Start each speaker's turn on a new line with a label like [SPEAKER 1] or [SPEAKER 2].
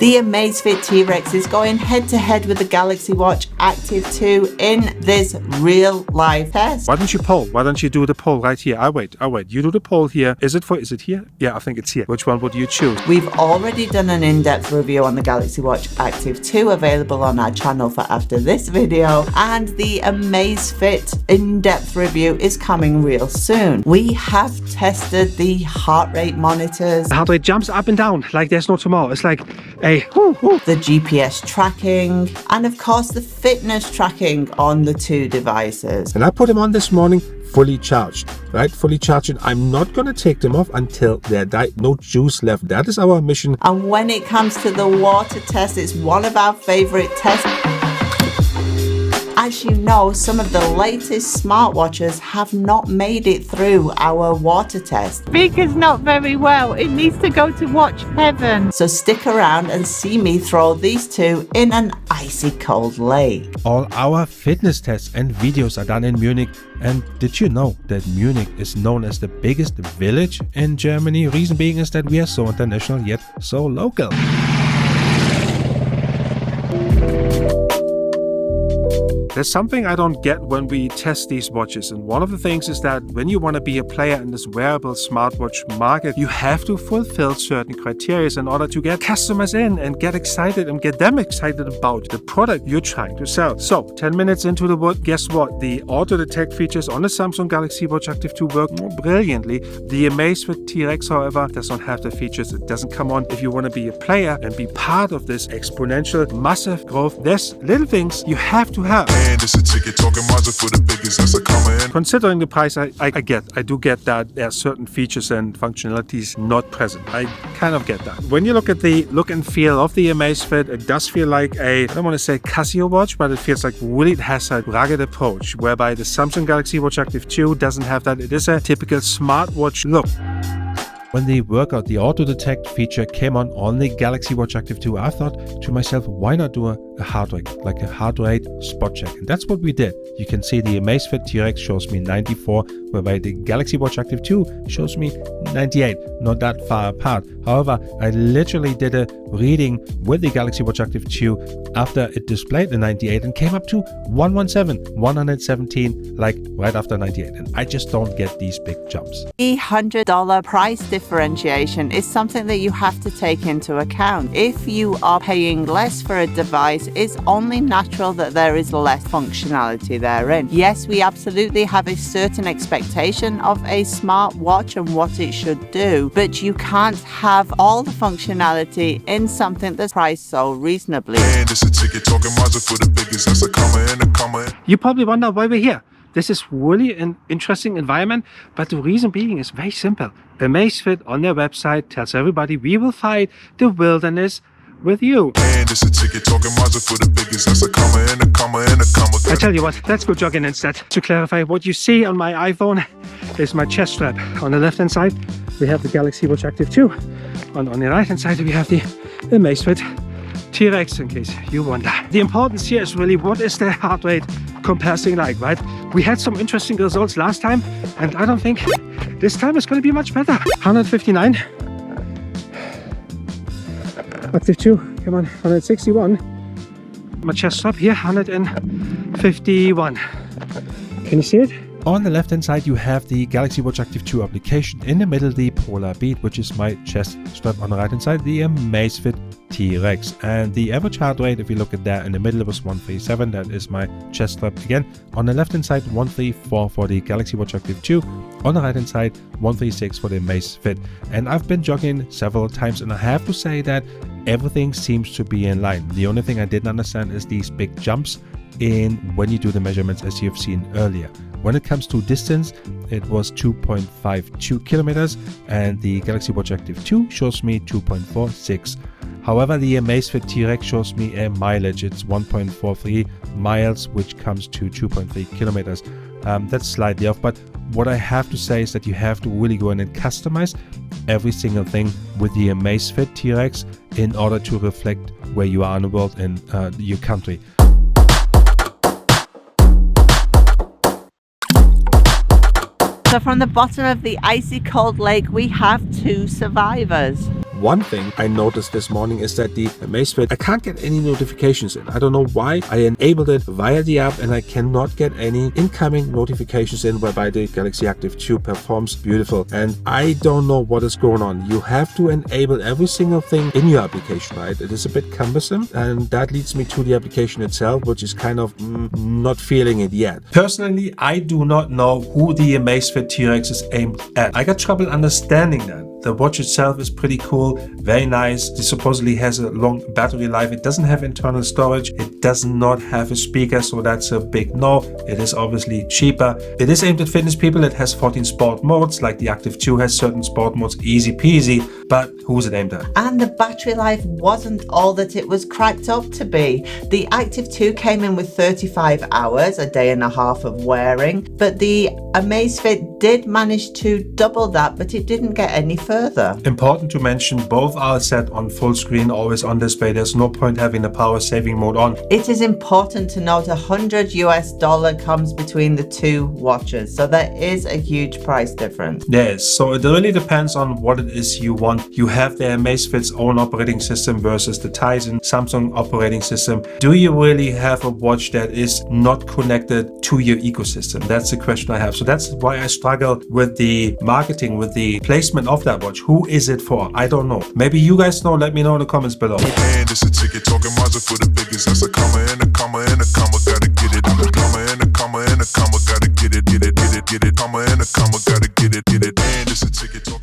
[SPEAKER 1] The Amazfit T Rex is going head to head with the Galaxy Watch Active 2 in this real live test.
[SPEAKER 2] Why don't you poll? Why don't you do the poll right here? I wait. You do the poll here. Is it here? Yeah, I think it's here. Which one would you choose?
[SPEAKER 1] We've already done an in-depth review on the Galaxy Watch Active 2 available on our channel for after this video, and the Amazfit in-depth review is coming real soon. We have tested the heart rate monitors.
[SPEAKER 2] The heart rate jumps up and down like there's no tomorrow. It's like
[SPEAKER 1] the GPS tracking, and of course the fitness tracking on the two devices.
[SPEAKER 2] And I put them on this morning fully charged, right? Fully charged, and I'm not going to take them off until they're no juice left. That is our mission.
[SPEAKER 1] And when it comes to the water test, it's one of our favorite tests. As you know, some of the latest smartwatches have not made it through our water test.
[SPEAKER 3] Speaker's not very well. It needs to go to watch heaven.
[SPEAKER 1] So stick around and see me throw these two in an icy cold lake.
[SPEAKER 2] All our fitness tests and videos are done in Munich. And did you know that Munich is known as the biggest village in Germany? Reason being is that we are so international yet so local. There's something I don't get when we test these watches, and one of the things is that when you want to be a player in this wearable smartwatch market, you have to fulfill certain criteria in order to get customers in and get excited and get them excited about the product you're trying to sell. So 10 minutes into the work, guess what? The auto detect features on the Samsung Galaxy Watch Active 2 work brilliantly. The Amazfit T Rex, however, does not have the features. It doesn't come on. If you want to be a player and be part of this exponential, massive growth, there's little things you have to have. Considering the price, I do get that there are certain features and functionalities not present. I kind of get that. When you look at the look and feel of the Amazfit, it does feel like I don't want to say Casio watch, but it feels like really it has a rugged approach, whereby the Samsung Galaxy Watch Active 2 doesn't have that. It is a typical smartwatch look. When the workout, the auto detect feature came on the Galaxy Watch Active 2, I thought to myself, why not do a heart rate, like a heart rate spot check? And that's what we did. You can see the Amazfit T Rex shows me 94, whereby the Galaxy Watch Active 2 shows me 98, not that far apart. However, I literally did a reading with the Galaxy Watch Active 2 after it displayed the 98 and came up to 117, like right after 98. And I just don't get these big jumps.
[SPEAKER 1] The $100 price differentiation is something that you have to take into account. If you are paying less for a device, it's only natural that there is less functionality therein. Yes, we absolutely have a certain expectation of a smartwatch and what it should do, but you can't have all the functionality in something that's priced so reasonably.
[SPEAKER 2] You probably wonder why we're here. This is really an interesting environment, but the reason being is very simple. Amazfit on their website tells everybody we will fight the wilderness with you. I tell you what, let's go jogging instead. To clarify, what you see on my iPhone is my chest strap. On the left hand side we have the Galaxy Watch Active 2. On the right hand side we have the Amazfit T Rex, in case you wonder. The importance here is really what is the heart rate comparison like, right? We had some interesting results last time, and I don't think this time is going to be much better. 159. Active 2, come on, 161. My chest strap here, 151. Can you see it? On the left hand side you have the Galaxy Watch Active 2 application. In the middle the Polar Beat, which is my chest strap. On the right hand side the Amazfit T Rex, and the average heart rate, if you look at that, in the middle it was 137. That is my chest strap again. On the left hand side 134 for the Galaxy Watch Active 2. On the right hand side 136 for the Amazfit. And I've been jogging several times, and I have to say that everything seems to be in line. The only thing I didn't understand is these big jumps in when you do the measurements, as you've seen earlier. When it comes to distance, it was 2.52 kilometers, and the Galaxy Watch Active 2 shows me 2.46. However, the Amazfit T Rex shows me a mileage. It's 1.43 miles, which comes to 2.3 kilometers. That's slightly off, but what I have to say is that you have to really go in and customize every single thing with the Amazfit T Rex in order to reflect where you are in the world and your country.
[SPEAKER 1] So from the bottom of the icy cold lake, we have two survivors.
[SPEAKER 2] one thing I noticed this morning is that the Amazfit, I can't get any notifications in. I don't know why. I enabled it via the app and I cannot get any incoming notifications in, whereby the Galaxy Active 2 performs beautiful. And I don't know what is going on. You have to enable every single thing in your application, right? It is a bit cumbersome, and that leads me to the application itself, which is kind of not feeling it yet. Personally, I do not know who the Amazfit T Rex is aimed at. I got trouble understanding that. The watch itself is pretty cool, very nice. It supposedly has a long battery life. It doesn't have internal storage. It does not have a speaker, so that's a big no. It is obviously cheaper. It is aimed at fitness people. It has 14 sport modes, like the Active 2 has certain sport modes, easy peasy. But who's it aimed at?
[SPEAKER 1] And the battery life wasn't all that it was cracked up to be. The Active 2 came in with 35 hours, a day and a half of wearing, but the Amazfit did manage to double that, but it didn't get any further.
[SPEAKER 2] Important to mention, both are set on full screen, always on display. There's no point having the power saving mode on.
[SPEAKER 1] It is important to note $100 comes between the two watches, so there is a huge price difference.
[SPEAKER 2] Yes, so it really depends on what it is you want. You have the Amazfit's own operating system versus the Tizen Samsung operating system. Do you really have a watch that is not connected to your ecosystem? That's the question I have. So that's why I struggle with the marketing, with the placement of that watch. Who is it for? I don't know. Maybe you guys know. Let me know in the comments below.
[SPEAKER 4] And it's a ticket talking Mazda for the biggest. That's a comma and a comma and a comma. Gotta get it. A comma and a comma and a comma. Gotta get it. Get it. Get it. Get it. Comma and a comma. Gotta get it. Get it. And it's a ticket talking.